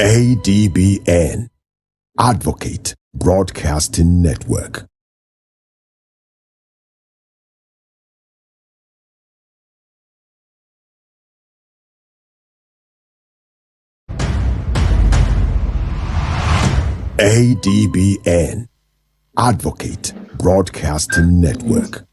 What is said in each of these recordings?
ADBN, Advocate Broadcasting Network. ADBN, Advocate Broadcasting Network.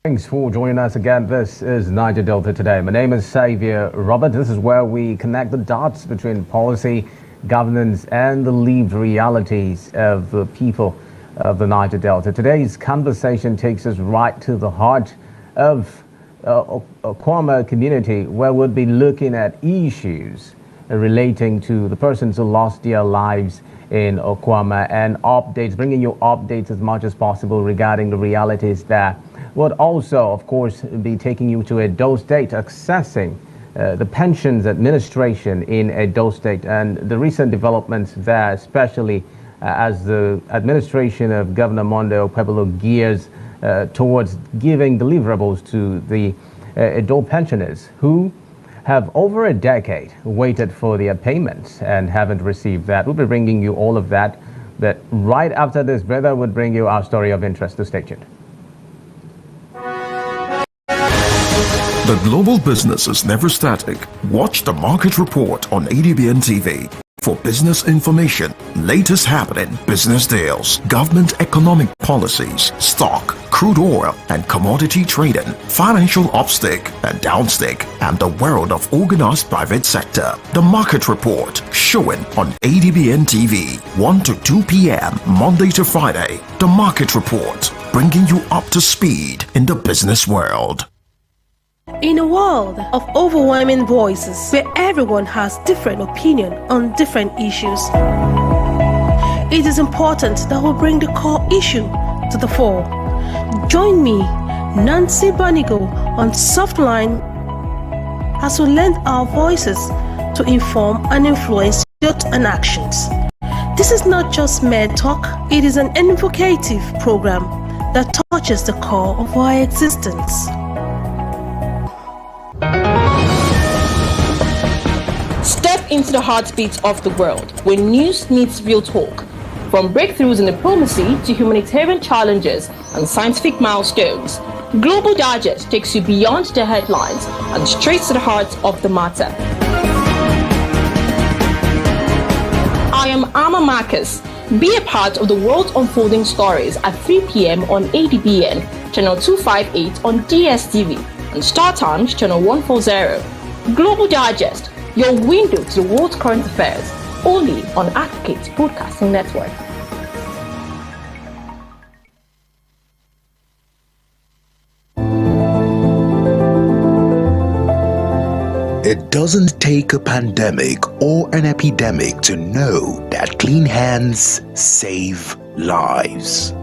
Thanks for joining us again. This is Niger Delta Today. My name is Xavier Robert. This is where we connect the dots between policy, governance, and the lived realities of the people of the Niger Delta. Today's conversation takes us right to the heart of Okwama community, where we'll be looking at issues relating to the persons who lost their lives in Okwama and updates, bringing you updates as much as possible regarding the realities there. Would also, of course, be taking you to Edo State, accessing the pensions administration in Edo State and the recent developments there, especially as the administration of Governor Monday Okpebholo gears towards giving deliverables to the Edo pensioners who have over a decade waited for their payments and haven't received that. We'll be bringing you all of that, but right after this, brother would bring you our story of interest. To stay tuned. The global business is never static. Watch the market report on ADBN TV for business information, latest happening, business deals, government economic policies, stock, crude oil and commodity trading, financial upstick and downstick, and the world of organized private sector. The market report showing on ADBN TV 1 to 2 p.m. Monday to Friday. The market report bringing you up to speed in the business world. In a world of overwhelming voices where everyone has different opinion on different issues, it is important that we bring the core issue to the fore. Join me, Nancy Banigo, on Softline as we lend our voices to inform and influence youth and actions. This is not just mere talk, it is an invocative program that touches the core of our existence. Step into the heartbeat of the world where news meets real talk. From breakthroughs in diplomacy to humanitarian challenges and scientific milestones, Global Digest takes you beyond the headlines and straight to the heart of the matter. I am Amma Marcus. Be a part of the world's unfolding stories at 3 p.m. on ADBN, channel 258 on DSTV, and Star Times, channel 140. Global Digest, your window to the world's current affairs, only on Advocate Broadcasting Network. It doesn't take a pandemic or an epidemic to know that clean hands save lives.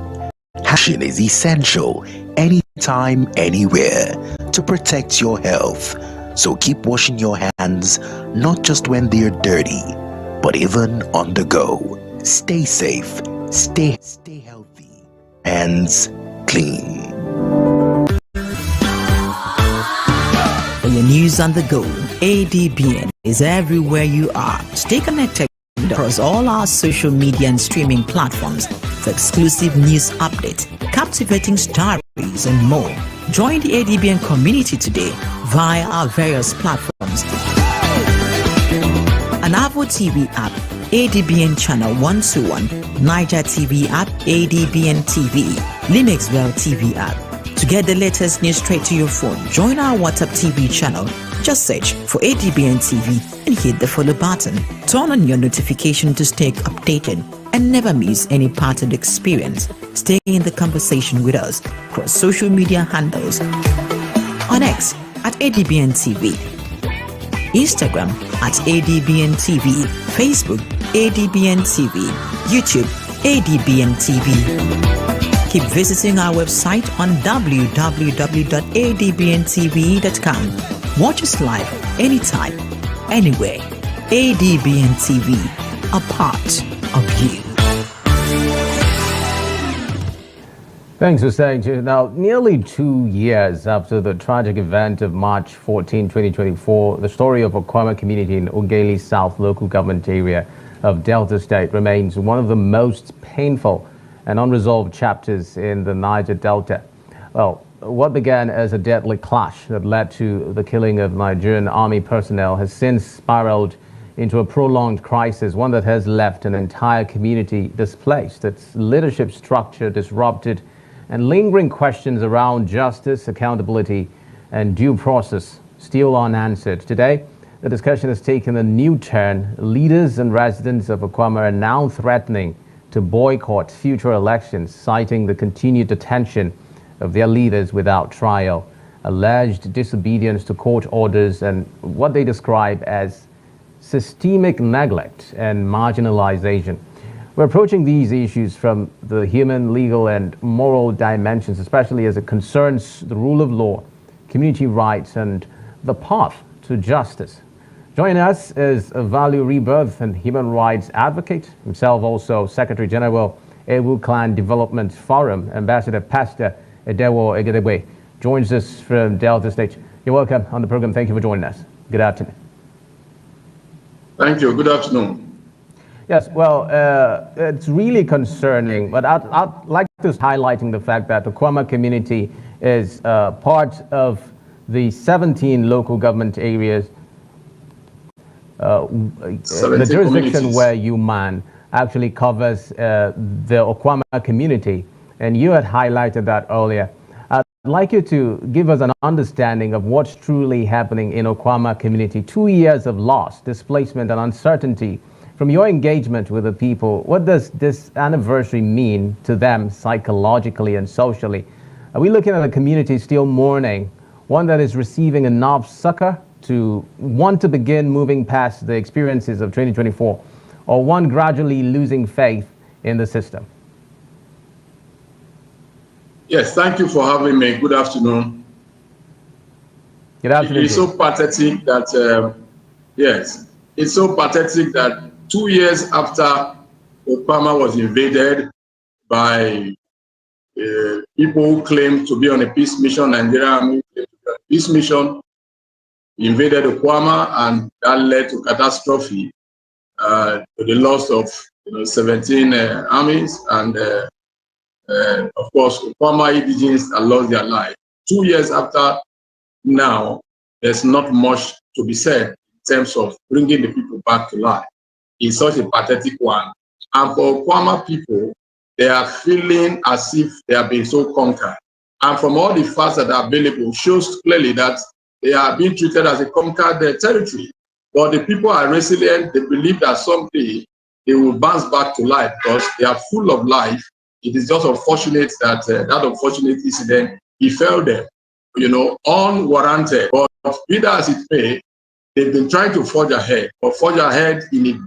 Hygiene is essential anytime, anywhere to protect your health. So keep washing your hands, not just when they're dirty, but even on the go. Stay safe, stay healthy, hands clean. For your news on the go, ADBN is everywhere you are. Stay connected across all our social media and streaming platforms for exclusive news updates, captivating stories, and more. Join the ADBN community today via our various platforms. An Avo TV app, ADBN Channel 121, Niger TV app, ADBN TV, Linuxwell TV app. To get the latest news straight to your phone, join our WhatsApp TV channel. Just search for ADBN TV and hit the follow button. Turn on your notification to stay updated and never miss any part of the experience. Stay in the conversation with us across social media handles. On X at ADBN TV, Instagram at ADBN TV, Facebook ADBN TV, YouTube ADBN TV. Keep visiting our website on www.adbntv.com. Watch us live anytime, anywhere. ADBN TV, a part of you. Thanks for saying, Jay. Now, nearly 2 years after the tragic event of March 14, 2024, the story of Okwama community in Ogeli South local government area of Delta State remains one of the most painful and unresolved chapters in the Niger Delta. Well, what began as a deadly clash that led to the killing of Nigerian army personnel has since spiraled into a prolonged crisis, one that has left an entire community displaced, its leadership structure disrupted, and lingering questions around justice, accountability, and due process still unanswered. Today, the discussion has taken a new turn. Leaders and residents of Okwama are now threatening to boycott future elections, citing the continued detention of their leaders without trial, alleged disobedience to court orders, and what they describe as systemic neglect and marginalization. We're approaching these issues from the human, legal, and moral dimensions, especially as it concerns the rule of law, community rights, and the path to justice. Joining us is a value rebirth and human rights advocate, himself also Secretary General, Ewu Clan Development Forum, Ambassador Pastor Edewo Egedegbe, joins us from Delta State. You're welcome on the program. Thank you for joining us. Good afternoon. Thank you. Good afternoon. Yes, well, it's really concerning, but I'd like to highlighting the fact that the Okwama community is part of the 17 local government areas, the jurisdiction where UMAN actually covers the Okwama community, and you had highlighted that earlier. I'd like you to give us an understanding of what's truly happening in Okwama community. 2 years of loss, displacement, and uncertainty. From your engagement with the people, what does this anniversary mean to them psychologically and socially? Are we looking at a community still mourning, one that is receiving enough succor to want to begin moving past the experiences of 2024, or one gradually losing faith in the system? Yes, thank you for having me. Good afternoon. Good afternoon. It's so pathetic that, yes, it's so pathetic that 2 years after Okwama was invaded by people who claim to be on a peace mission, Nigeria Army claimed to be on a peace mission, invaded Okwama, and that led to catastrophe, to the loss of 17 armies, and of course, Okwama indigenes that lost their life. 2 years after now, there's not much to be said in terms of bringing the people back to life. It's such a pathetic one. And for Okwama people, they are feeling as if they have been so conquered. And from all the facts that are available, shows clearly that they are being treated as a conquered territory. But the people are resilient. They believe that someday they will bounce back to life because they are full of life. It is just unfortunate that that unfortunate incident befell them, unwarranted. But be that as it may, they've been trying to forge ahead, but forge ahead in a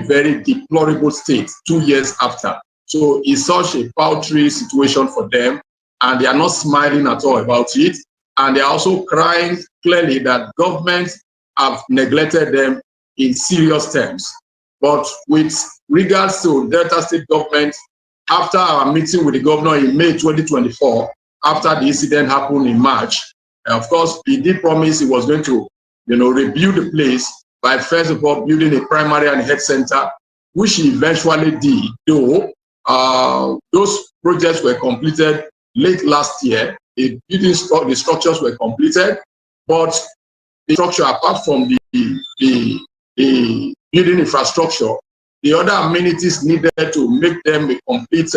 very deplorable state 2 years after. So it's such a paltry situation for them, and they are not smiling at all about it. And they are also crying clearly that governments have neglected them in serious terms. But with regards to Delta State government, after our meeting with the governor in May 2024, after the incident happened in March, of course, he did promise he was going to rebuild the place by first of all building a primary and health center, which he eventually did, though those projects were completed late last year. The structures were completed, but the structure, apart from the building infrastructure, the other amenities needed to make them a complete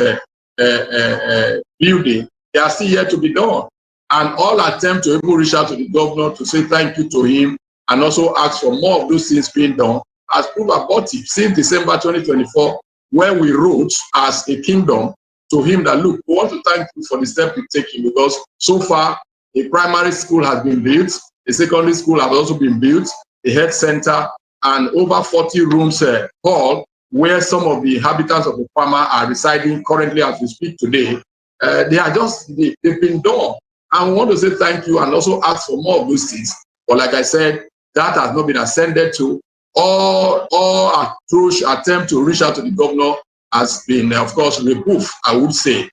building, they are still yet to be done. And all attempt to even reach out to the governor to say thank you to him and also ask for more of those things being done has proved abortive since December 2024, when we wrote as a kingdom to him that, look, we want to thank you for the step you've taken, because so far a primary school has been built, The secondary school has also been built, a health center, and over 40 rooms hall where some of the inhabitants of Okwama are residing currently as we speak today. They've been done. And we want to say thank you and also ask for more of those things. But like I said, that has not been ascended to. All approach, attempt to reach out to the governor has been, of course, rebuffed, I would say.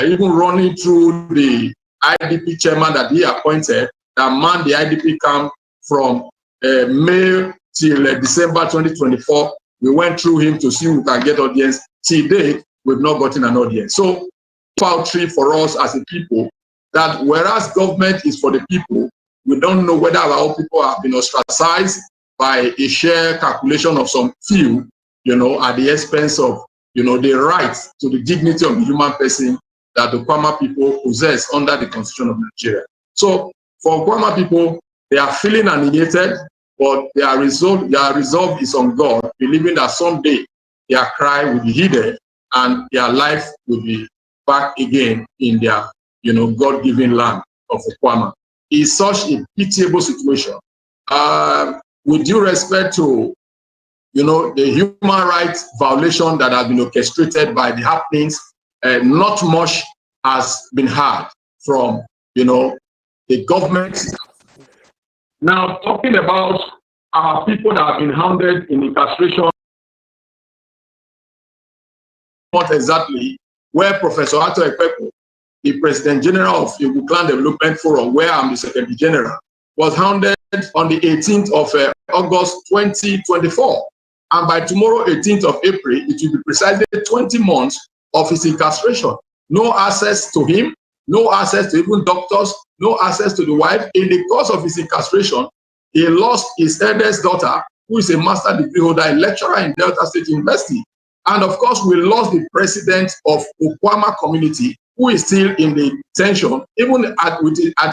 Even running through the IDP chairman that he appointed, that manned the IDP camp from May till December 2024. We went through him to see who can get audience. Till date, we've not gotten an audience. So, poultry for us as a people, that whereas government is for the people, we don't know whether our own people have been ostracized by a share calculation of some few, at the expense of, the rights to the dignity of the human person that the Okwama people possess under the Constitution of Nigeria. So for Okwama people, they are feeling annihilated, but their resolve is on God, believing that someday their cry will be heeded and their life will be back again in their, God-given land of Okwama. It's such a pitiable situation. With due respect to, the human rights violation that has been orchestrated by the happenings, not much has been heard from, the government. Now, talking about our people that have been hounded in incarceration, not exactly where Professor Ato Ekpeku, the President General of Igbo Clan Development Forum, where I'm the Secretary General, was hounded on the 18th of August 2024. And by tomorrow, 18th of April, it will be precisely 20 months of his incarceration. No access to him, no access to even doctors, no access to the wife. In the course of his incarceration, he lost his eldest daughter, who is a master degree holder, a lecturer in Delta State University. And of course, we lost the president of Okwama community, who is still in the detention, even at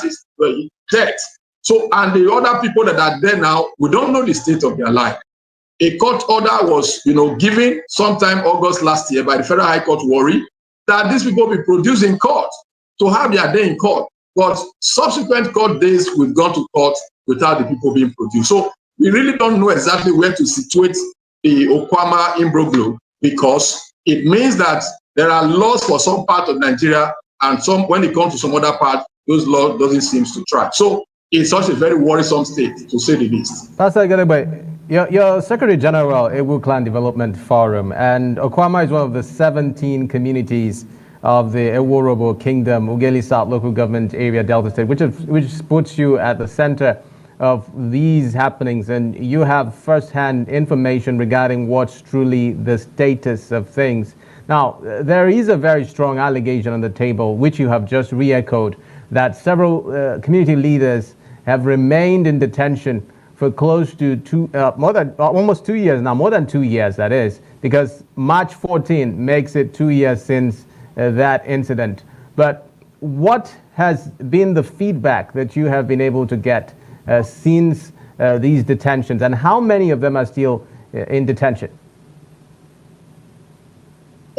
his death. So, and the other people that are there now, we don't know the state of their life. A court order was, given sometime August last year by the Federal High Court Warri that these people be produced in court to have their day in court. But subsequent court days, we've gone to court without the people being produced. So we really don't know exactly where to situate the Okwama imbroglio, because it means that there are laws for some part of Nigeria, and when it comes to some other part, those laws doesn't seem to track. So it's such a very worrisome state, to say the least. Pastor Gedegbe, you're Secretary General, Igbo Clan Development Forum, and Okwama is one of the 17 communities of the Eworobo Kingdom, Ughelli South Local Government Area, Delta State, which puts you at the center of these happenings, and you have first-hand information regarding what's truly the status of things. Now, there is a very strong allegation on the table, which you have just re-echoed, that several community leaders have remained in detention for close to almost 2 years now, more than 2 years, that is, because March 14 makes it 2 years since that incident. But what has been the feedback that you have been able to get since these detentions, and how many of them are still in detention?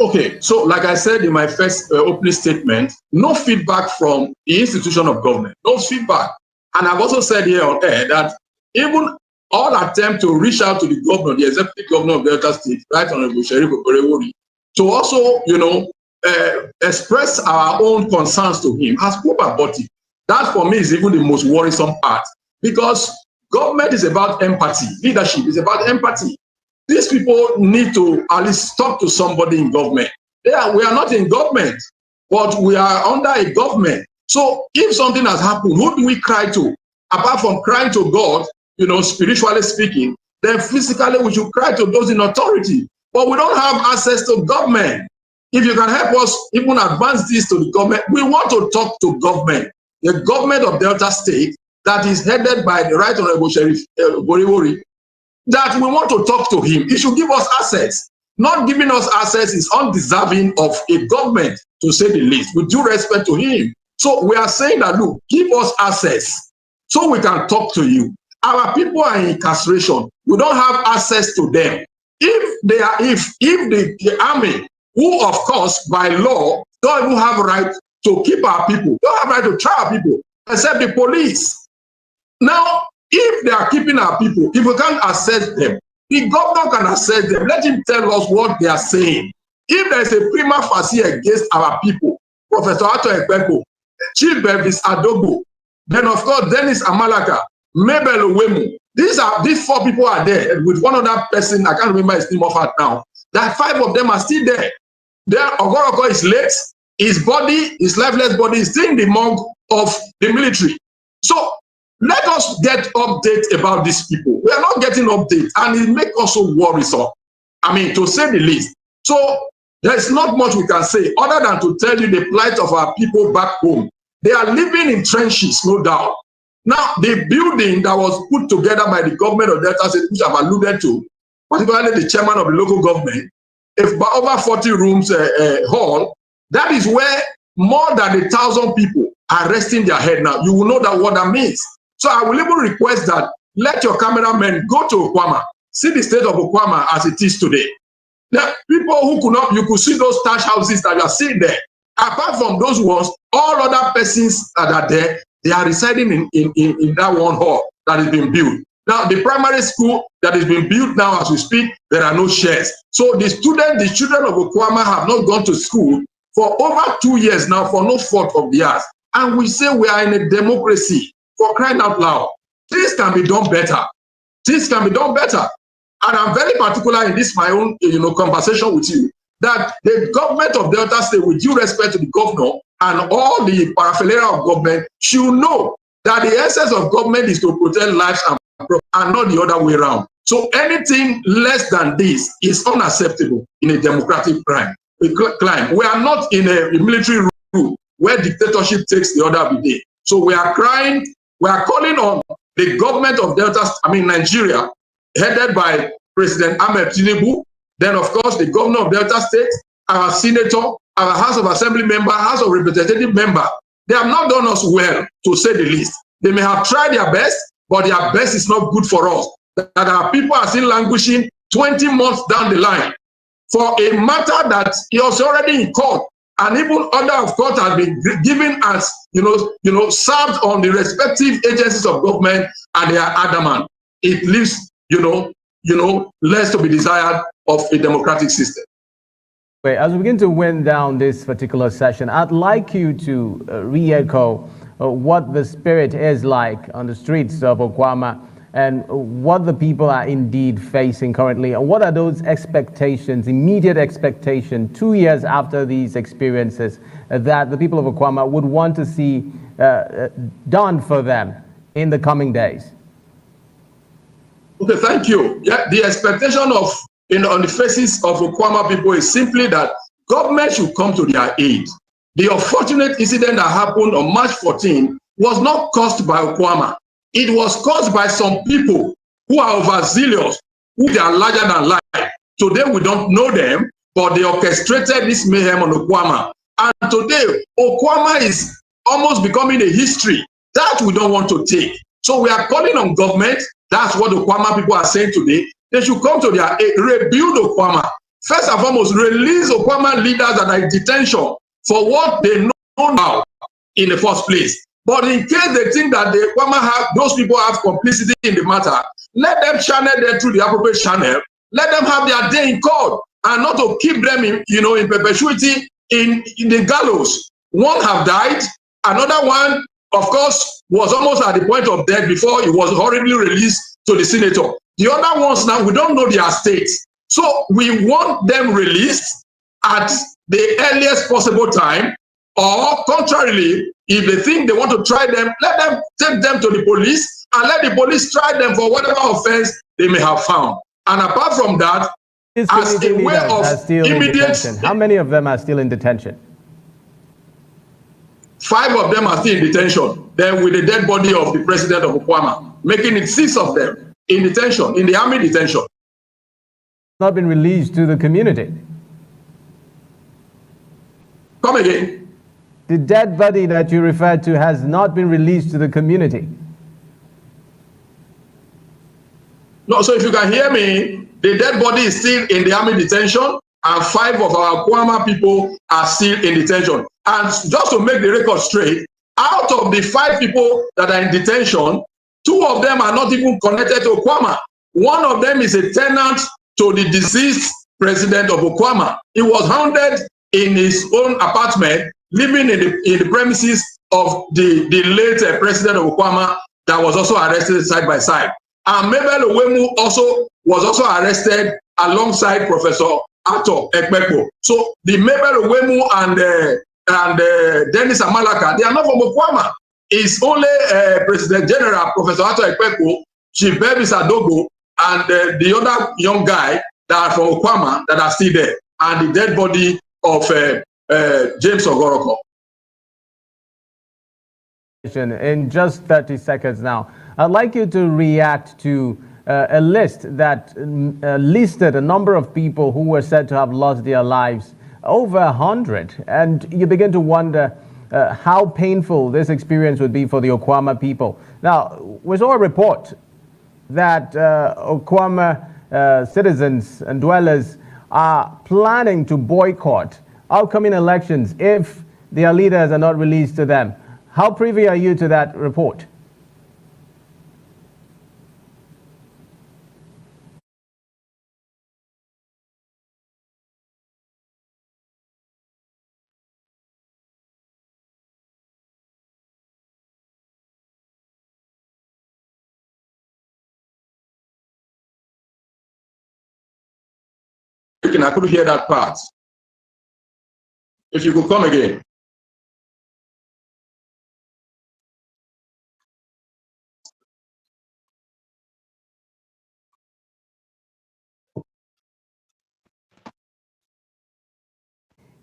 Okay, so like I said in my first opening statement, no feedback from the institution of government, no feedback. And I've also said here on air that even all attempt to reach out to the governor, the executive governor of Delta State, Right Honorable Sheriff Okorewori, to also, express our own concerns to him has proved abortive. That for me is even the most worrisome part, because government is about empathy, leadership is about empathy. These people need to at least talk to somebody in government. We are not in government, but we are under a government. So if something has happened, who do we cry to? Apart from crying to God, spiritually speaking, then physically we should cry to those in authority. But we don't have access to government. If you can help us even advance this to the government, we want to talk to government. The government of Delta State that is headed by the Right Honorable Sheriff Okorewori, that we want to talk to him. He should give us access. Not giving us access is undeserving of a government, to say the least, with due respect to him. So we are saying that, look, give us access so we can talk to you. Our people are in incarceration. We don't have access to them. If the army, who of course by law don't even have right to keep our people, don't have right to try our people, except the police. Now, if they are keeping our people, if we can't assess them, the governor can assess them. Let him tell us what they are saying. If there is a prima facie against our people, Professor Ato Ekpeko, Chief Bevis Adogo, then of course Dennis Amalaka, Mabel Owemu. These 4 people are there with one other person. I can't remember his name of it now. That 5 of them are still there. There, Ogoroko is late. His body, his lifeless body, is still in the morgue of the military. So let us get updates about these people. We are not getting updates, and it makes us so worrisome. I mean, to say the least. So there is not much we can say other than to tell you the plight of our people back home. They are living in trenches, no doubt. Now, the building that was put together by the government of Delta State, which I've alluded to, particularly the chairman of the local government, if over 40 rooms hall, that is where more than 1,000 people are resting their head now. You will know that what that means. So I will even request that let your cameramen go to Okwama, see the state of Okwama as it is today. Now, people who could not, you could see those thatch houses that you are seeing there. Apart from those ones, all other persons that are there, they are residing in that one hall that is being built. Now, the primary school that is being built now as we speak, there are no shares. So the children of Okwama have not gone to school for over 2 years now for no fault of theirs. And we say we are in a democracy, for crying out loud. Things can be done better. Things can be done better. And I'm very particular in this, my own conversation with you, that the government of Delta State, with due respect to the governor and all the paraphernalia of government, should know that the essence of government is to protect lives and not the other way around. So anything less than this is unacceptable in a democratic climate. We are not in a military rule where dictatorship takes the order of the day. So we are crying, we are calling on the government of Nigeria, headed by President Ahmed Tinubu, then of course the governor of Delta State, our senator, our House of Assembly member, House of Representative member. They have not done us well, to say the least. They may have tried their best, but their best is not good for us. That our people are still languishing 20 months down the line for a matter that is already in court, and even order of court has been given as served on the respective agencies of government, and they are adamant. It leaves less to be desired of a democratic system. As we begin to wind down this particular session, I'd like you to re-echo what the spirit is like on the streets of Okwama and what the people are indeed facing currently, and what are those expectations, immediate expectations, 2 years after these experiences, that the people of Okwama would want to see done for them in the coming days. Okay, thank you. Yeah, the expectation of on the faces of Okwama people is simply that government should come to their aid. The unfortunate incident that happened on March 14 was not caused by Okwama. It was caused by some people who are overzealous, who they are larger than life. Today we don't know them, but they orchestrated this mayhem on Okwama. And today, Okwama is almost becoming a history that we don't want to take. So we are calling on government. That's what the Okwama people are saying today. They should come to their aid, rebuild Okwama. First and foremost, release Okwama leaders that are in detention for what they know now in the first place. But in case they think that the Okwama those people have complicity in the matter, let them channel them through the appropriate channel. Let them have their day in court, and not to keep them in perpetuity in the gallows. One have died, another one, of course, was almost at the point of death before he was horribly released to the senator. The other ones now, we don't know their states. So we want them released at the earliest possible time, or contrarily, if they think they want to try them, let them take them to the police and let the police try them for whatever offense they may have found. And apart from that, as a way of immediate... How many of them are still in detention? 5 of them are still in detention. Then with the dead body of the president of Okwama, making it 6 of them in detention, in the army detention. Not been released to the community. Come again. The dead body that you referred to has not been released to the community. No, so if you can hear me, the dead body is still in the army detention, and 5 of our Okwama people are still in detention. And just to make the record straight, out of the 5 people that are in detention, Two of them are not even connected to Okwama. One of them is a tenant to the deceased president of Okwama. He was hounded in his own apartment, living in the premises of the late president of Okwama that was also arrested side by side. And Mabel Owemu was also arrested alongside Professor Ato Ekpekpo. So the Mabel Owemu and Dennis Amalaka, they are not from Okwama. It's only President General Professor Ato Ekpekpo, Chief Bevis Adogo, and the other young guy that are from Okwama that are still there, and the dead body of James Ogoroko. In just 30 seconds now, I'd like you to react to a list that listed a number of people who were said to have lost their lives, over 100, and you begin to wonder how painful this experience would be for the Okwama people. Now, we saw a report that Okwama citizens and dwellers are planning to boycott upcoming elections if their leaders are not released to them. How privy are you to that report? I couldn't hear that part. If you could come again.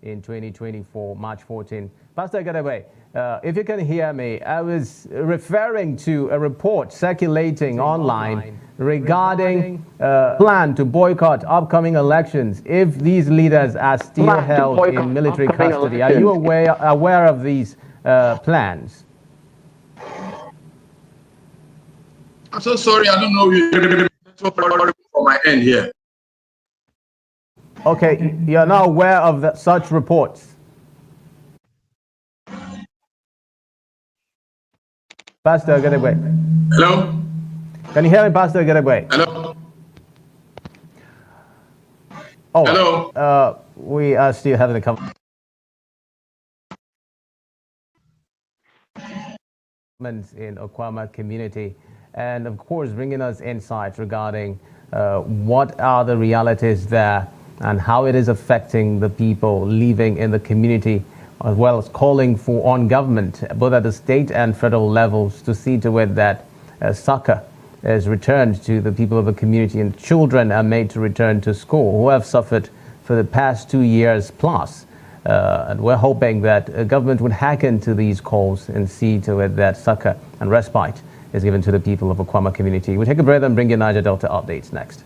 In 2024, March 14. Pastor Gadebe, if you can hear me, I was referring to a report circulating online regarding plan to boycott upcoming elections if these leaders are still held in military custody. Are you aware of these plans? I'm so sorry, I don't know you from my end here. Okay, you're now aware of such reports. Pastor Gadebe. Hello? Can you hear me, Pastor Gadebe? Hello? Oh, hello? We are still having a conversation in Okwama community, and of course bringing us insights regarding what are the realities there and how it is affecting the people living in the community, as well as calling on government, both at the state and federal levels, to see to it that succor is returned to the people of the community and children are made to return to school who have suffered for the past 2 years plus. And we're hoping that government would hack into these calls and see to it that succor and respite is given to the people of the Okwama community. We'll take a break and bring you Niger Delta updates next.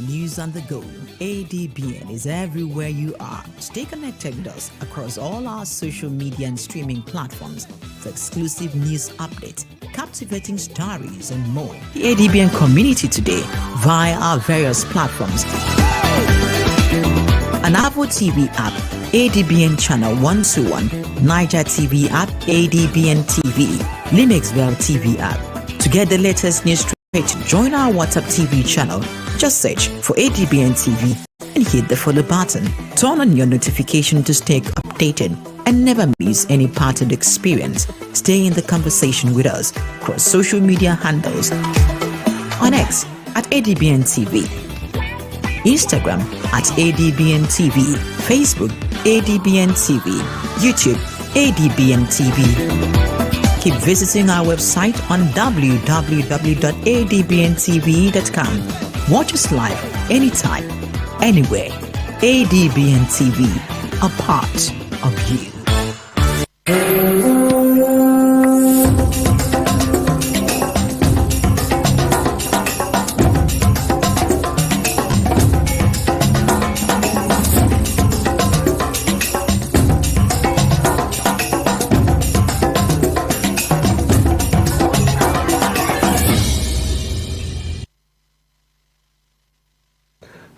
News on the go. ADBN is everywhere you are. Stay connected with us across all our social media and streaming platforms for exclusive news updates, captivating stories, and more. The ADBN community today via our various platforms. An Apple TV app, ADBN Channel 121, Niger TV app, ADBN TV, Linuxwell TV app. To get the latest news straight, join our WhatsApp TV channel. Just search for ADBN TV and hit the follow button. Turn on your notification to stay updated and never miss any part of the experience. Stay in the conversation with us across social media handles. On X at ADBN TV, Instagram at ADBN TV, Facebook ADBN TV, YouTube ADBN TV. Keep visiting our website on www.adbntv.com. Watch us live anytime, anywhere. ADBN TV, a part of you.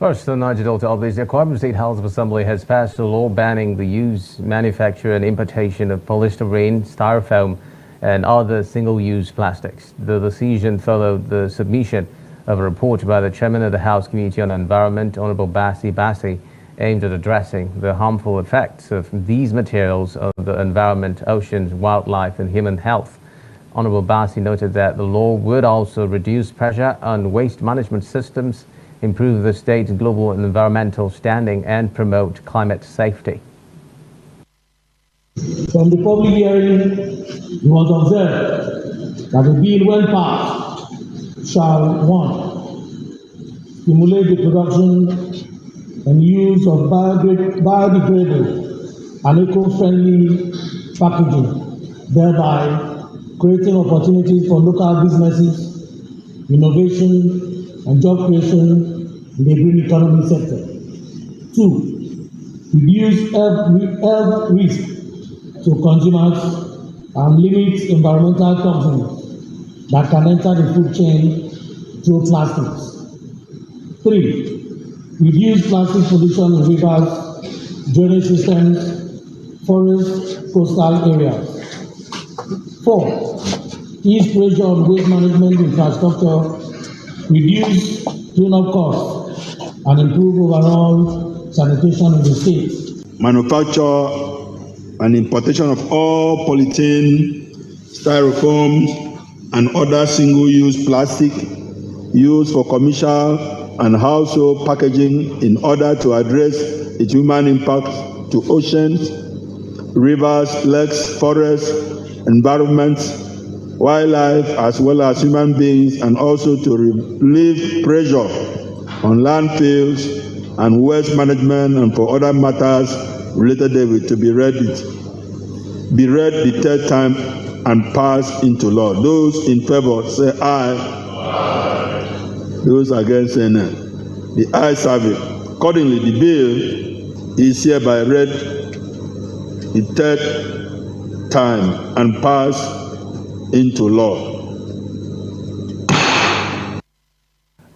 First, the Niger Delta updates. The Akwa Ibom State House of Assembly has passed a law banning the use, manufacture and importation of polystyrene, styrofoam and other single-use plastics. The decision followed the submission of a report by the Chairman of the House Committee on Environment, Honorable Bassi, aimed at addressing the harmful effects of these materials on the environment, oceans, wildlife and human health. Honorable Bassi noted that the law would also reduce pressure on waste management systems, improve the state's global environmental standing and promote climate safety. From the public hearing, we must observe that the bill, when passed, shall 1. Stimulate the production and use of biodegradable and eco-friendly packaging, thereby creating opportunities for local businesses, innovation, and job creation in the green economy sector. 2. Reduce health risk to consumers and limit environmental toxins that can enter the food chain through plastics. 3. Reduce plastic pollution in rivers, drainage systems, forests, coastal areas. 4. Ease pressure on waste management infrastructure, reduce cleanup costs, and improve overall sanitation in the state. Manufacture and importation of all polythene, styrofoam, and other single-use plastic used for commercial and household packaging in order to address its human impact to oceans, rivers, lakes, forests, environments, wildlife, as well as human beings, and also to relieve pressure on landfills and waste management and for other matters related therewith to be read the third time and passed into law. Those in favor say aye. Aye. Those against say nay. The ayes have it. Accordingly, the bill is hereby read the third time and passed into law.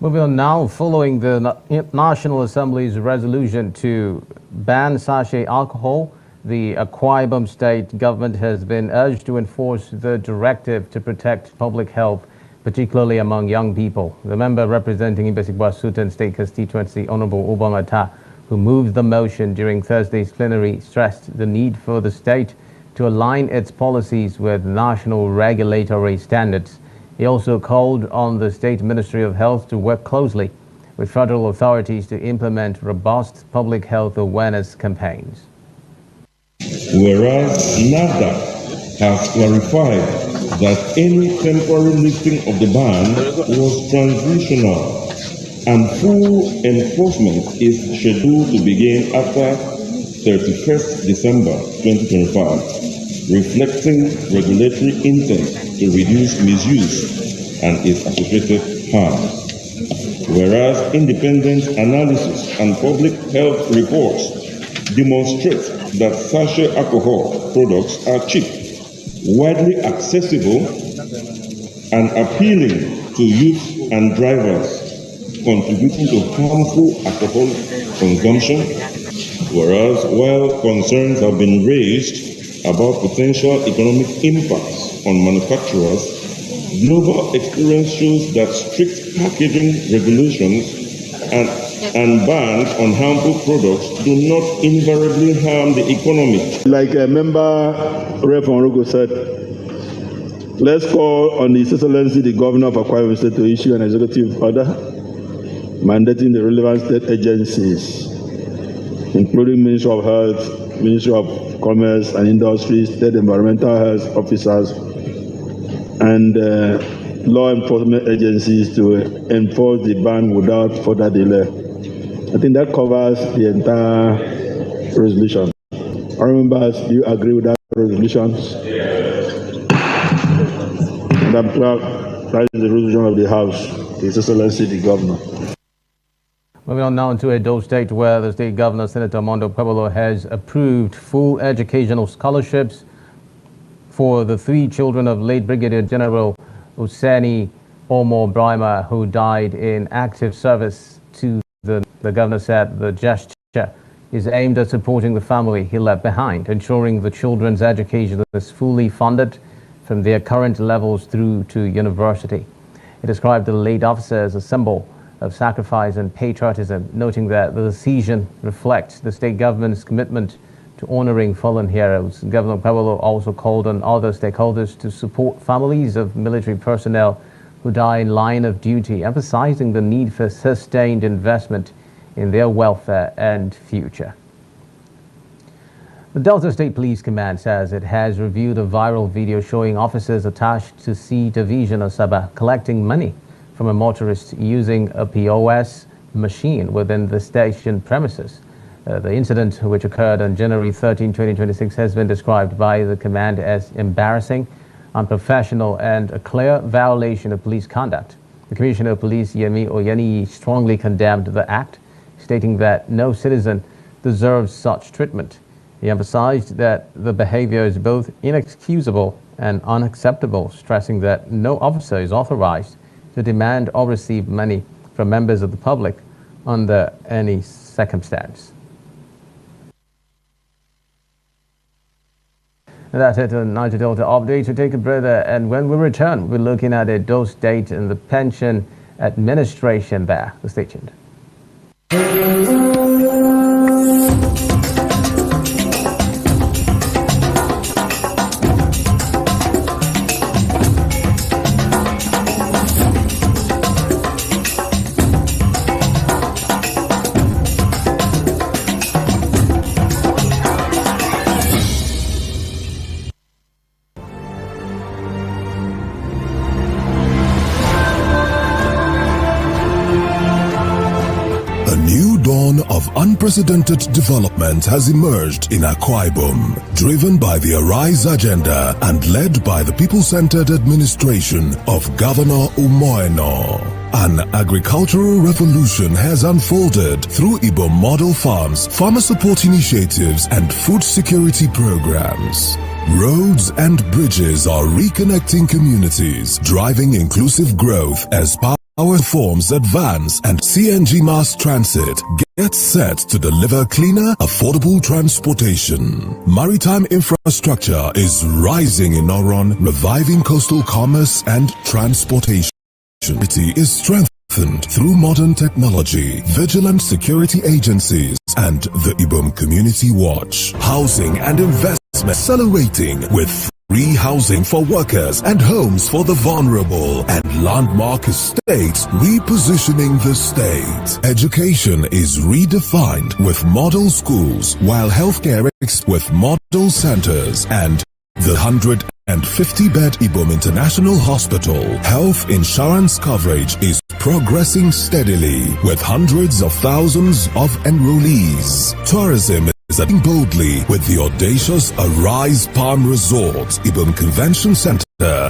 Moving on now, following the National Assembly's resolution to ban sachet alcohol, the Akwa Ibom State government has been urged to enforce the directive to protect public health, particularly among young people. The member representing Ibesigwa Sultan State constituency, Honorable Obamata, who moved the motion during Thursday's plenary, stressed the need for the state to align its policies with national regulatory standards. He also called on the State Ministry of Health to work closely with federal authorities to implement robust public health awareness campaigns. Whereas NAFDAC has clarified that any temporary lifting of the ban was transitional and full enforcement is scheduled to begin after 31st December 2025. Reflecting regulatory intent to reduce misuse and its associated harm. Whereas independent analysis and public health reports demonstrate that sachet alcohol products are cheap, widely accessible, and appealing to youth and drivers, contributing to harmful alcohol consumption. Whereas while concerns have been raised about potential economic impacts on manufacturers, global experience shows that strict packaging regulations and bans on harmful products do not invariably harm the economy. Like a member, Rep. Onrogo said, let's call on His Excellency the Governor of Akwa Ibom State to issue an executive order mandating the relevant state agencies, including Ministry of Health, Ministry of Commerce and Industry, state environmental health officers, and law enforcement agencies to enforce the ban without further delay. I think that covers the entire resolution. Members, do you agree with that resolution? Madam Clerk, that is the resolution of the House. His Excellency the Governor. Moving on now to Edo State, where the state governor, Senator Mondo Pueblo, has approved full educational scholarships for the 3 children of late Brigadier General Useni Omo Brima, who died in active service to The governor said the gesture is aimed at supporting the family he left behind, ensuring the children's education is fully funded from their current levels through to university. He described the late officer as a symbol of sacrifice and patriotism, noting that the decision reflects the state government's commitment to honoring fallen heroes. Governor Pablo also called on other stakeholders to support families of military personnel who die in line of duty, emphasizing the need for sustained investment in their welfare and future. The Delta State Police Command says it has reviewed a viral video showing officers attached to C Division of Sabah collecting money from a motorist using a POS machine within the station premises. The incident, which occurred on January 13, 2026, has been described by the command as embarrassing, unprofessional, and a clear violation of police conduct. The Commissioner of Police, Yemi Oyeni, strongly condemned the act, stating that no citizen deserves such treatment. He emphasized that the behavior is both inexcusable and unacceptable, stressing that no officer is authorized to demand or receive money from members of the public under any circumstance. And that's it on Niger Delta Update. To take a breather, and when we return, we're looking at a dose date and the pension administration there. Stay tuned. Unprecedented development has emerged in Akwa Ibom, driven by the Arise agenda and led by the people-centered administration of Governor Umoeno. An agricultural revolution has unfolded through Ibom model farms, farmer support initiatives, and food security programs. Roads and bridges are reconnecting communities, driving inclusive growth as power forms advance and CNG mass transit gets set to deliver cleaner, affordable transportation. Maritime infrastructure is rising in Oron, reviving coastal commerce and transportation. It is strengthened through modern technology, vigilant security agencies, and the Ibom Community Watch. Housing and investment accelerating with free housing for workers and homes for the vulnerable, and landmark estates repositioning the state. Education is redefined with model schools, while healthcare is with model centers, and the 150-bed Ibom International Hospital health insurance coverage is progressing steadily with hundreds of thousands of enrollees. Tourism is acting boldly with the audacious Arise Palm Resort, Ibom Convention Center,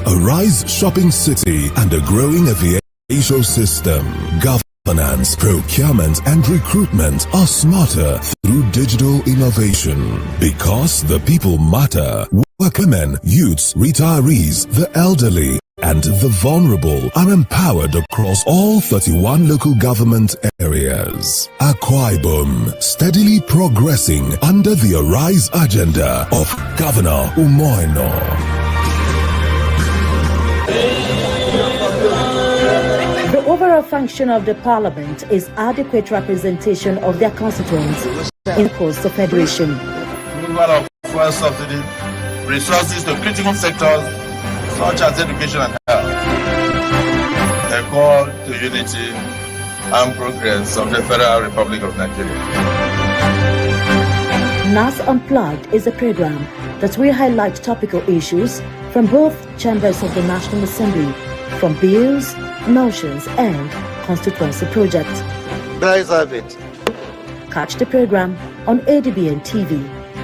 Arise Shopping City, and a growing aviation system. Governance, procurement, and recruitment are smarter through digital innovation. Because the people matter, workmen, youths, retirees, the elderly, and the vulnerable are empowered across all 31 local government areas. Akwa Ibom, steadily progressing under the Arise agenda of Governor Umoeno. The overall function of the Parliament is adequate representation of their constituents in the course of federation. Removal of fuel subsidy, resources to critical sectors such as education and health. A call to unity and progress of the Federal Republic of Nigeria. NAS Unplugged is a program that will highlight topical issues from both chambers of the National Assembly, from bills, motions, and constituency projects. Guys have it. Catch the program on ADBN TV,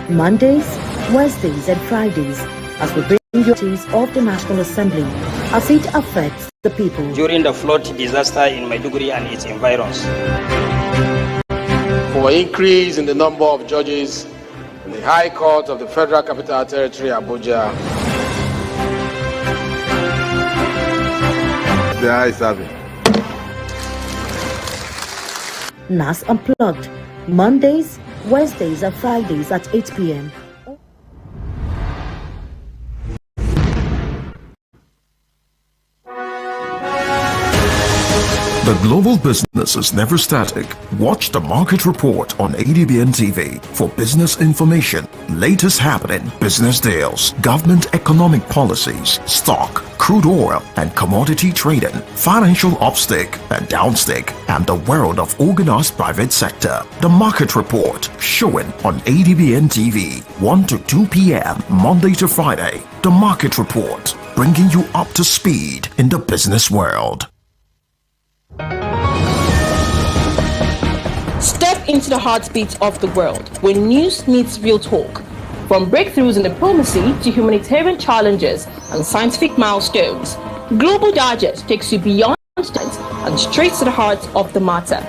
Mondays, Wednesdays, and Fridays as we bring duties of the National Assembly as it affects the people. During the flood disaster in Maiduguri and its environs. For increase in the number of judges in the High Court of the Federal Capital Territory, Abuja. The eyes have it. NAS Unplugged, Mondays, Wednesdays and Fridays at 8 p.m. The global business is never static. Watch the market report on ADBN TV for business information, latest happening, business deals, government economic policies, stock, crude oil and commodity trading, financial upstick and downstick, and the world of organized private sector. The market report showing on ADBN TV 1 to 2 p.m. Monday to Friday. The market report bringing you up to speed in the business world. Step into the heartbeat of the world where news meets real talk. From breakthroughs in diplomacy to humanitarian challenges and scientific milestones, Global Digest takes you beyond distance and straight to the heart of the matter.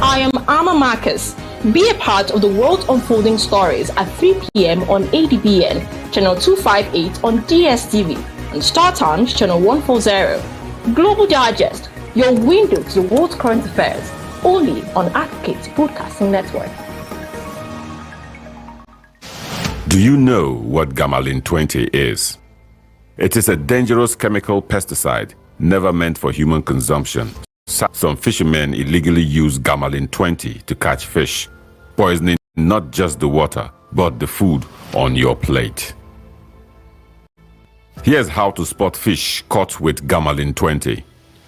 I am Amma Marcus. Be a part of the world unfolding stories at 3 p.m. on ADBN, channel 258 on DSTV, and Star Times, channel 140. Global Digest, your window to the world's current affairs, only on Advocate Broadcasting Network. Do you know what gamalin 20 is? It is a dangerous chemical pesticide never meant for human consumption. Some fishermen illegally use gamalin 20 to catch fish, poisoning not just the water, but the food on your plate. Here's how to spot fish caught with gamalin 20.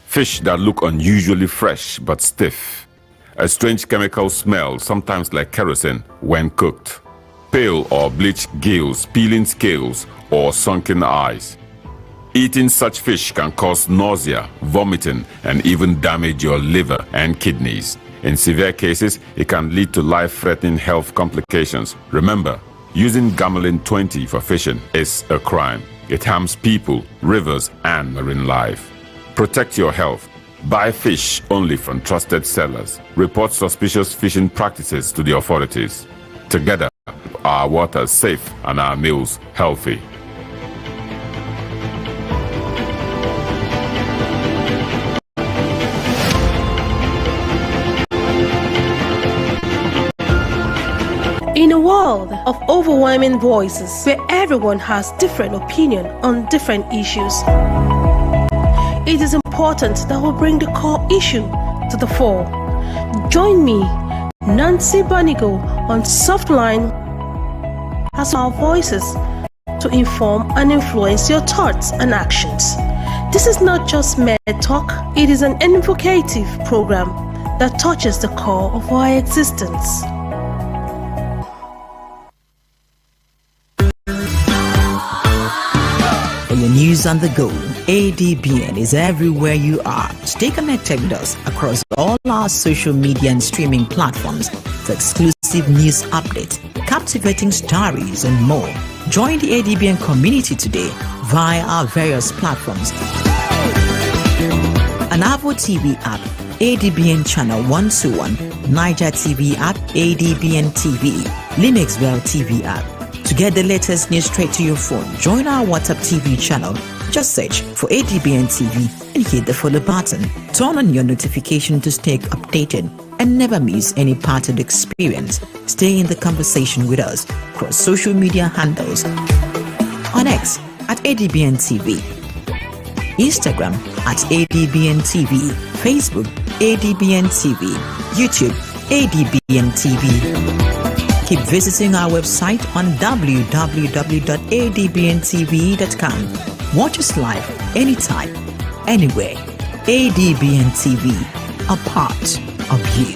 Fish that look unusually fresh but stiff. A strange chemical smell, sometimes like kerosene, when cooked. Pale or bleached gills, peeling scales, or sunken eyes. Eating such fish can cause nausea, vomiting, and even damage your liver and kidneys. In severe cases, it can lead to life-threatening health complications. Remember, using gamalin 20 for fishing is a crime. It harms people, rivers, and marine life. Protect your health. Buy fish only from trusted sellers. Report suspicious fishing practices to the authorities. Together, our waters safe and our meals healthy. In a world of overwhelming voices where everyone has different opinion on different issues, it is important that we bring the core issue to the fore. Join me, Nancy Banigo, on Softline as our voices to inform and influence your thoughts and actions. This is not just mere talk, it is an invocative program that touches the core of our existence. For your news on the go, ADBN is everywhere you are. Stay connected with us across all our social media and streaming platforms for exclusive news updates, captivating stories, and more. Join the ADBN community today via our various platforms. An Avo TV app, ADBN Channel 121, Niger TV app, ADBN TV, Linux Well TV app. To get the latest news straight to your phone, join our WhatsApp TV channel. Just search for ADBN TV and hit the follow button. Turn on your notification to stay updated and never miss any part of the experience. Stay in the conversation with us across social media handles. On X at ADBN TV, Instagram at ADBN TV, Facebook ADBN TV, YouTube ADBN TV. Keep visiting our website on www.adbntv.com. Watch us live anytime, anywhere. ADBN TV, a part of you.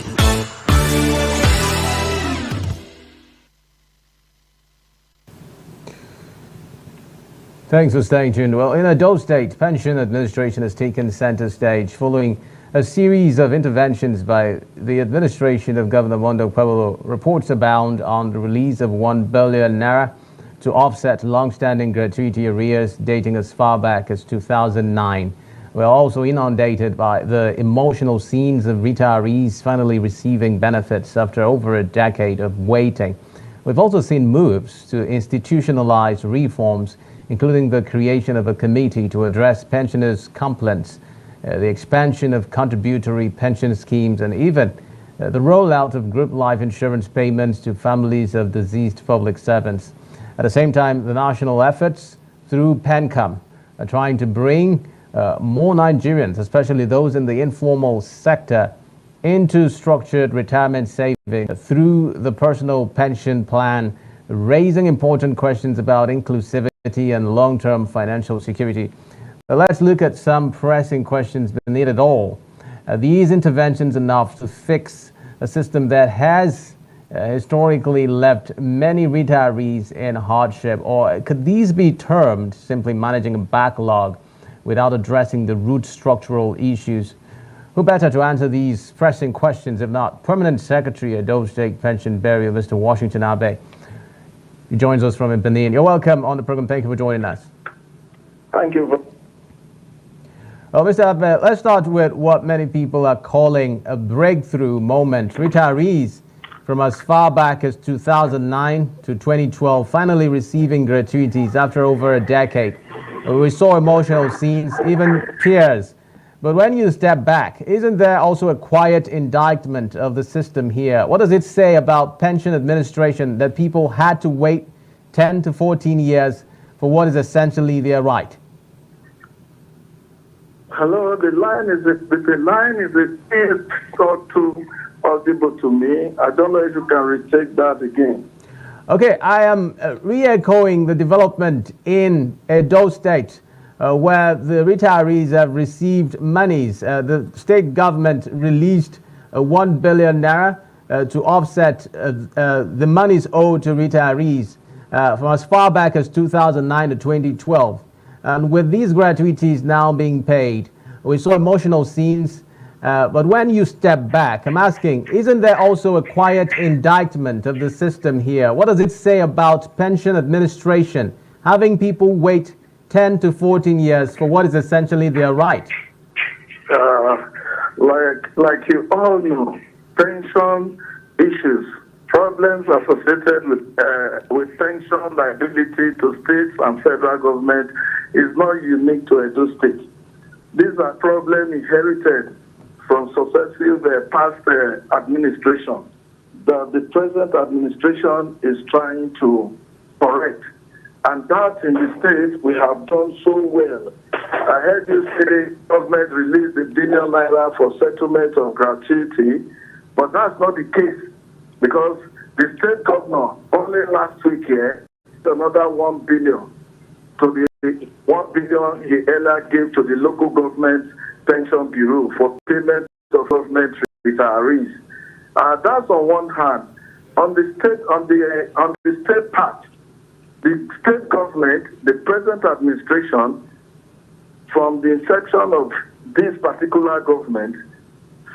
Thanks for staying tuned. Well, in Edo State, pension administration has taken center stage following a series of interventions by the administration of Governor Mondo Pueblo. Reports abound on the release of 1 billion naira to offset long-standing gratuity arrears dating as far back as 2009. We're also inundated by the emotional scenes of retirees finally receiving benefits after over a decade of waiting. We've also seen moves to institutionalize reforms, including the creation of a committee to address pensioners' complaints. the expansion of contributory pension schemes, and even the rollout of group life insurance payments to families of deceased public servants. At the same time, the national efforts through PENCAM are trying to bring more Nigerians, especially those in the informal sector, into structured retirement savings through the personal pension plan, raising important questions about inclusivity and long-term financial security. Let's look at some pressing questions beneath it all. Are these interventions enough to fix a system that has historically left many retirees in hardship, or could these be termed simply managing a backlog without addressing the root structural issues? Who better to answer these pressing questions if not Permanent Secretary of Edo State Pension Bureau, Mr. Washington Abe? He joins us from Benin. You're welcome on the program. Thank you for joining us. Thank you. Well, Mr. Abe, let's start with what many people are calling a breakthrough moment. Retirees from as far back as 2009 to 2012 finally receiving gratuities after over a decade. We saw emotional scenes, even tears. But when you step back, isn't there also a quiet indictment of the system here? What does it say about pension administration that people had to wait 10 to 14 years for what is essentially their right? Hello, the line is so too audible to me. I don't know if you can retake that again. Okay, I am re-echoing the development in Edo State, where the retirees have received monies. The state government released 1 billion naira to offset the monies owed to retirees from as far back as 2009 to 2012. And with these gratuities now being paid, we saw emotional scenes. But when you step back, I'm asking, isn't there also a quiet indictment of the system here? What does it say about pension administration, having people wait 10 to 14 years for what is essentially their right? Like you all know, pension issues, problems associated with pension liability to states and federal government is not unique to Edo State. These are problems inherited from successive past administration that the present administration is trying to correct. And that in the States we have done so well. I heard you say government released $1 billion naira for settlement of gratuity, but that's not the case because the state governor only last week here another 1 billion to the 1 billion he earlier gave to the local government pension bureau for payment of government retirees. That's on one hand. On the state part, the state government, the present administration, from the inception of this particular government,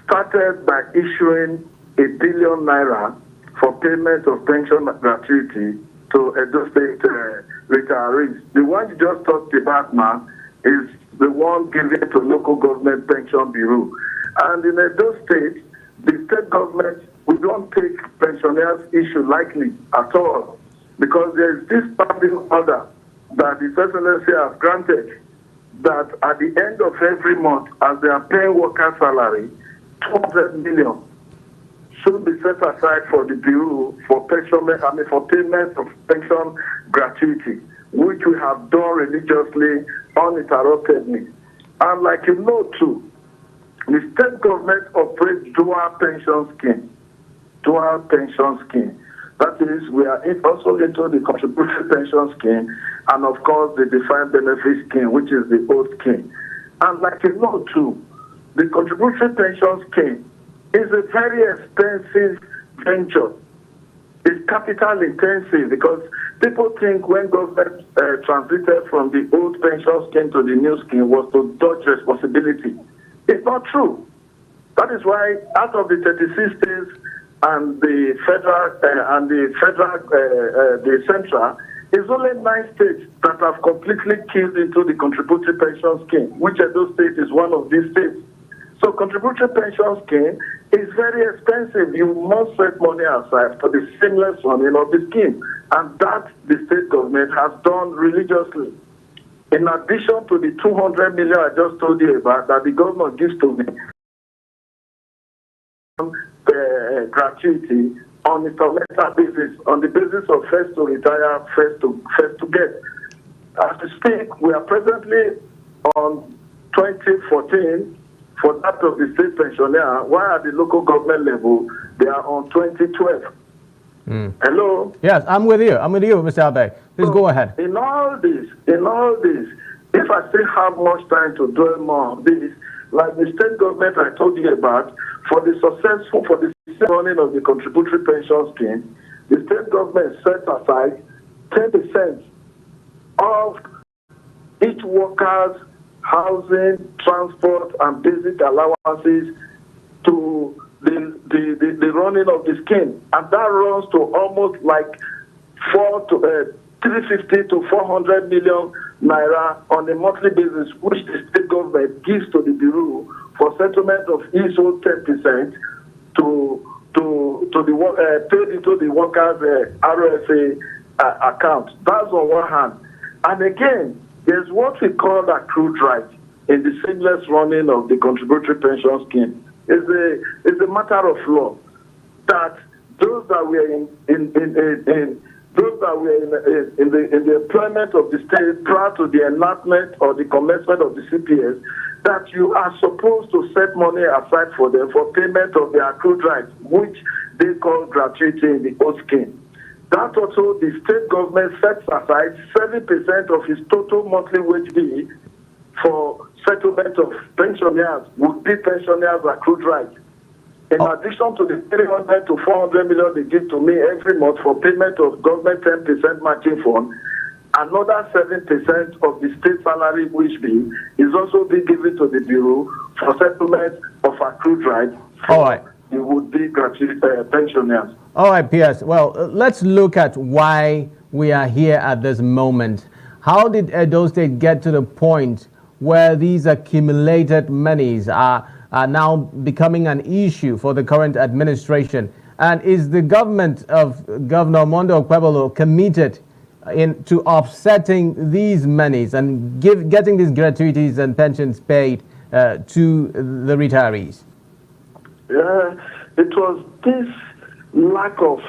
started by issuing $1 billion naira for payment of pension gratuity to Edo State retirees. The one you just talked about now is the one given to local government pension bureau. And in Edo State, the state government, we don't take pensioners' issue lightly at all, because there is this standing order that the Excellency has granted that at the end of every month, as they are paying worker salary, 200 million should be set aside for the bureau for payment of pension gratuity, which we have done religiously, uninterruptedly. And like you know too, the state government operates dual pension scheme. Dual pension scheme. That is, we are also into the contributory pension scheme and of course the defined benefit scheme, which is the old scheme. And like you know too, the contributory pension scheme is a very expensive venture. It's capital intensive because people think when government transited from the old pension scheme to the new scheme was to dodge responsibility. It's not true. That is why out of the 36 states and the central, it's only 9 states that have completely keyed into the contributory pension scheme, which Edo State is one of these states. So contributory pension scheme is very expensive. You must set money aside for the seamless running of the scheme. And that the state government has done religiously. In addition to the 200 million I just told you about that the government gives to me, gratuity on installmental basis, on the basis of first to retire, first to get. As we speak, we are presently on 2014 for that of the state pensioner, while at the local government level, they are on 2012. Hello? Yes, I'm with you. I'm with you, Mr. Abe. Please go ahead. In all this, if I still have much time to dwell more on this, like the state government I told you about, for the running of the contributory pension scheme, the state government set aside 10% of each worker's housing, transport, and basic allowances to the running of the scheme, and that runs to almost like 350 to 400 million naira on a monthly basis, which the state government gives to the bureau for settlement of each 10% to the paid into the workers' RSA account. That's on one hand, and again, there's what we call accrued right in the seamless running of the contributory pension scheme. It's a matter of law that those that were in the employment of the state prior to the enactment or the commencement of the CPS, that you are supposed to set money aside for them for payment of their accrued rights, which they call gratuity in the old scheme. That also, the state government sets aside 7% of its total monthly wage bill for settlement of pensioners, would be pensioners' accrued rights. In addition to the 300 to 400 million they give to me every month for payment of government 10% matching fund, another 7% of the state salary wage bill is also being given to the bureau for settlement of accrued rights. All right. It would be gratuity pensioners. All right, P.S. Well, let's look at why we are here at this moment. How did Edo State get to the point where these accumulated monies are now becoming an issue for the current administration? And is the government of Governor Mondo Okwebolo committed to offsetting these monies and getting these gratuities and pensions paid to the retirees? Yeah, it was this lack of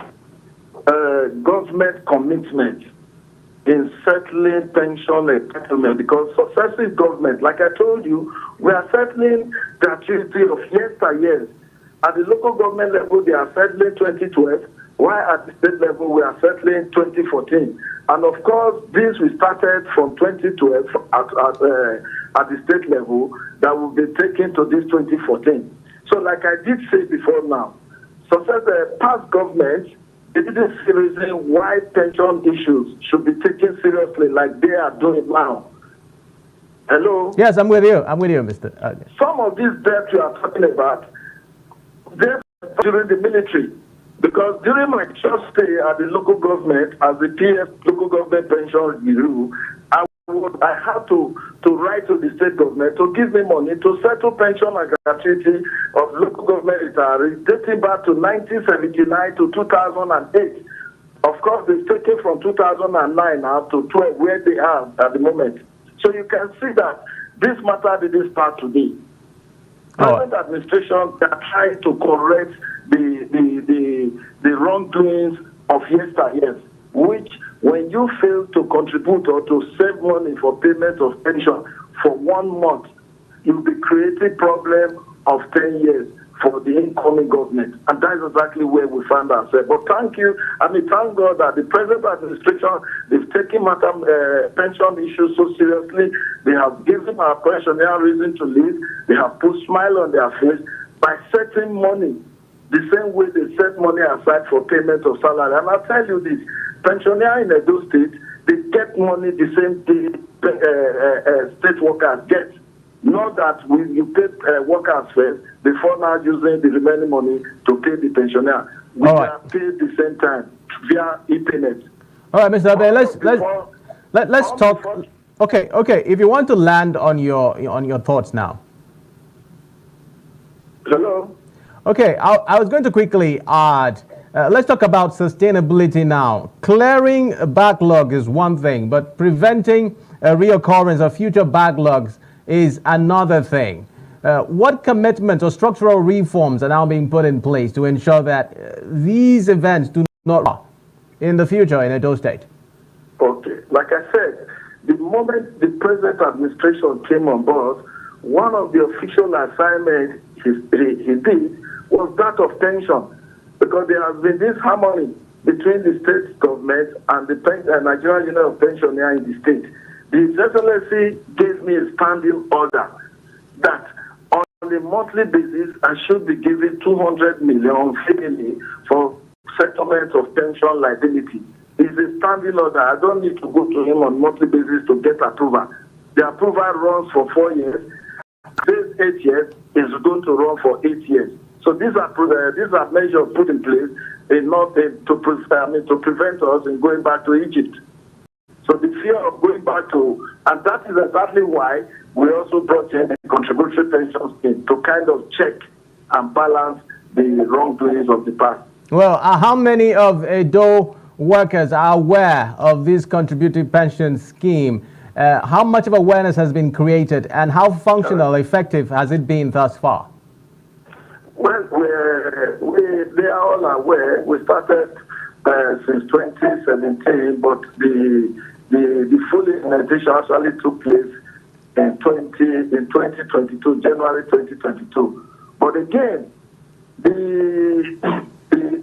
government commitment in settling pension entitlement, because successive government, like I told you, we are settling gratuity of yesteryears. At the local government level, they are settling 2012, while at the state level, we are settling 2014. And of course, this we started from 2012 at the state level that will be taken to this 2014. So like I did say before now, past governments, they didn't see reason why pension issues should be taken seriously like they are doing now. Hello? Yes, I'm with you. I'm with you, Mr. Some of these debts you are talking about, they're during the military. Because during my short stay at the local government, as the PF local government pension bureau, I had to write to the state government to give me money to settle pension and gratuity of local government retirees dating back to 1979 to 2008. Of course, they've taken from 2009 now to 12 where they are at the moment. So you can see that this matter didn't start today. Present administration, they are trying to correct the wrongdoings of yesteryears, which when you fail to contribute or to save money for payment of pension for 1 month, you'll be creating problem of 10 years for the incoming government. And that is exactly where we find ourselves. But thank God that the present administration, they've taken pension issues so seriously. They have given our pensioners reason to live. They have put smile on their face by setting money the same way they set money aside for payment of salary. And I'll tell you this, pensioners in Edo State, they get money the same day state workers get. Not that you pay workers first before now using the remaining money to pay the pensioner. We are paid the same time via e-payment. All right, Mr. Abe, let's talk. Okay. If you want to land on your thoughts now. Hello. Okay, I was going to quickly add. Let's talk about sustainability now. Clearing a backlog is one thing, but preventing reoccurrence of future backlogs is another thing. What commitments or structural reforms are now being put in place to ensure that these events do not occur in the future in Edo State? Okay. Like I said, the moment the present administration came on board, one of the official assignments he did was that of pension, because there has been this harmony between the state government and the Nigerian Union of Pensioners in the state. The Excellency gave me a standing order that on a monthly basis I should be giving 200 million family for settlement of pension liability. It's a standing order. I don't need to go to him on monthly basis to get approval. The approval runs for 4 years. This 8 years is going to run for 8 years. So these are measures put in place to prevent us in going back to Egypt. So the fear of going back to, and that is exactly why we also brought in a contributory pension scheme to kind of check and balance the wrongdoings of the past. Well, how many of Edo workers are aware of this contributory pension scheme? How much of awareness has been created, and how functional, effective has it been thus far? Well, they are all aware. We started since 2017, but the full implementation actually took place in 2022, January 2022. But again, the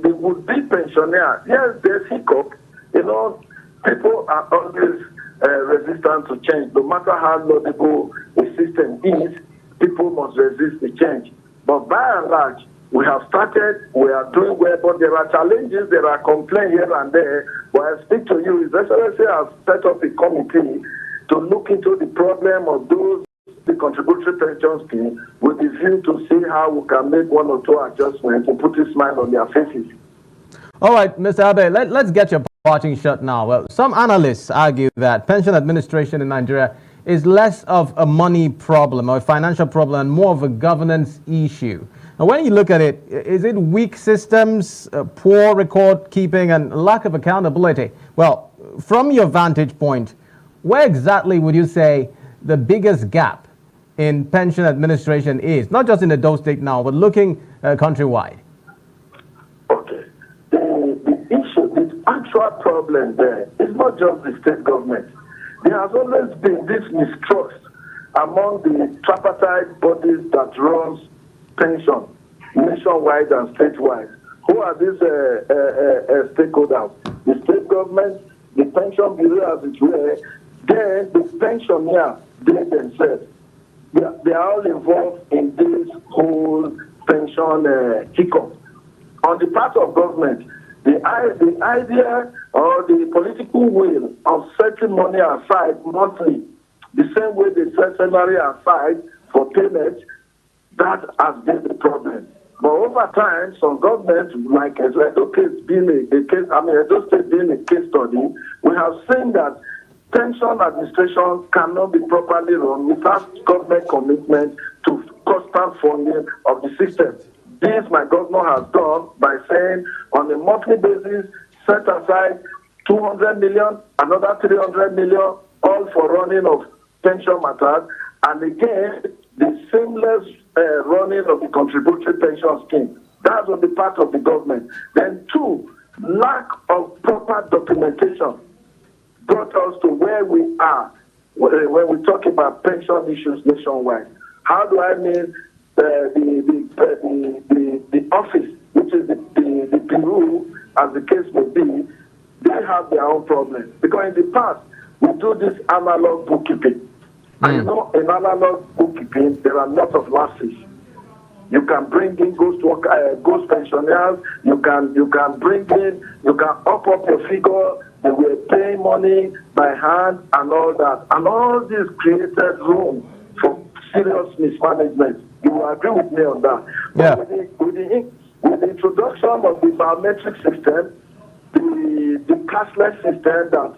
would-be pensioner, yes, there's hiccup. You know, people are always resistant to change. No matter how laudable a system is, people must resist the change. But by and large, we have started, we are doing well, but there are challenges, there are complaints here and there. But I speak to you, His Excellency has set up a committee to look into the problem of those, the contributory pension scheme, with the view to see how we can make one or two adjustments to put a smile on their faces. All right, Mr. Abe, let's get your parting shot now. Well, some analysts argue that pension administration in Nigeria is less of a money problem or a financial problem and more of a governance issue. Now, when you look at it, is it weak systems, poor record keeping, and lack of accountability? Well, from your vantage point, where exactly would you say the biggest gap in pension administration is? Not just in the Edo State now, but looking countrywide. Okay. The issue, the actual problem there is not just the state government. There has always been this mistrust among the tripartite bodies that runs pension nationwide and statewide. Who are these stakeholders? The state government, the pension bureau as it were, then the pensioners, they themselves. They are all involved in this whole pension hiccup. On the part of government, the idea or the political will of setting money aside monthly, the same way they set salary aside for payment, that has been the problem. But over time, some governments, like Edo State being a case study, we have seen that pension administration cannot be properly run without government commitment to constant funding of the system. This my governor has done by saying on a monthly basis, set aside 200 million, another 300 million, all for running of pension matters, and again, the seamless running of the contributory pension scheme. That's on the part of the government. Then two, lack of proper documentation brought us to where we are when we talk about pension issues nationwide. How do I mean the office, which is the bureau, as the case may be, they have their own problems. Because in the past, we do this analog bookkeeping. And you know, in analog bookkeeping, there are lots of lapses. You can bring in ghost pensioners, you can bring in, you can up your figure, they were paying money by hand and all that. And all this created room for serious mismanagement. You will agree with me on that. Yeah. But with the introduction of the biometric system, the cashless system that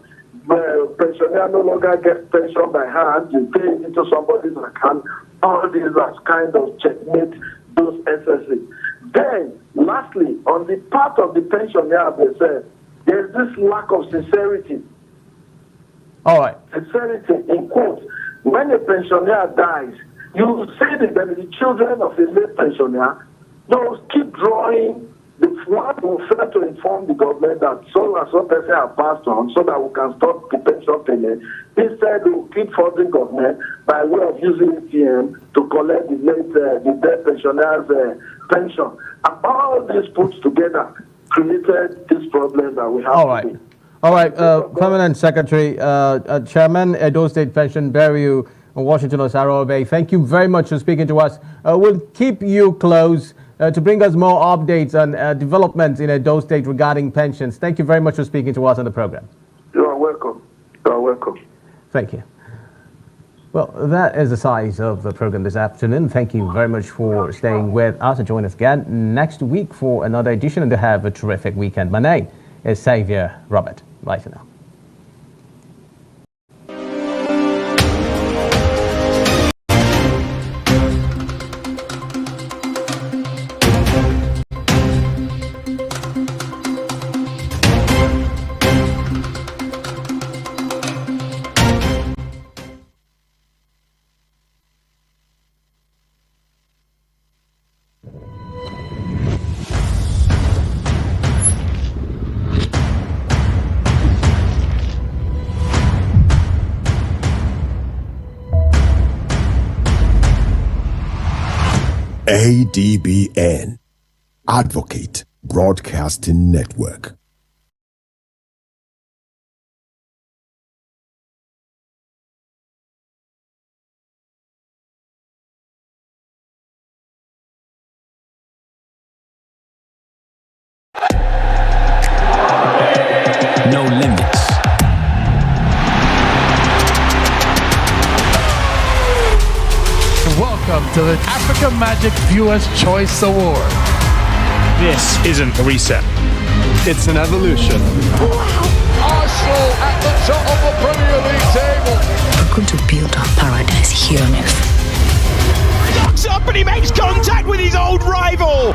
pensioner no longer gets pension by hand, you pay it into somebody's account, all these are kind of checkmate those excesses. Then, lastly, on the part of the pensioner, they said, there's this lack of sincerity. All right. Sincerity in quotes. When a pensioner dies, you say that the children of the late pensioner, those keep drawing the one who fail to inform the government that so and so person have passed on so that we can stop the pension payment. Instead, we keep funding government by way of using ATM to collect the dead pensioners' pension. And all this put together created this problem that we have today. All right, Permanent Secretary, Chairman, Edo State Pension Bureau, Washington Osaro Bay, thank you very much for speaking to us. We'll keep you close to bring us more updates on developments in Edo State regarding pensions. Thank you very much for speaking to us on the program. You are welcome. You are welcome. Thank you. Well, that is the size of the program this afternoon. Thank you very much for staying with us and join us again next week for another edition, and to have a terrific weekend. My name is Xavier Robert. Bye for now. ADBN, Advocate Broadcasting Network. No limits. Welcome to the Africa Magic Viewers' Choice Award. This isn't a reset. It's an evolution. Arsenal at the top of the Premier League table. We're going to build our paradise here on earth. Somebody makes contact with his old rival.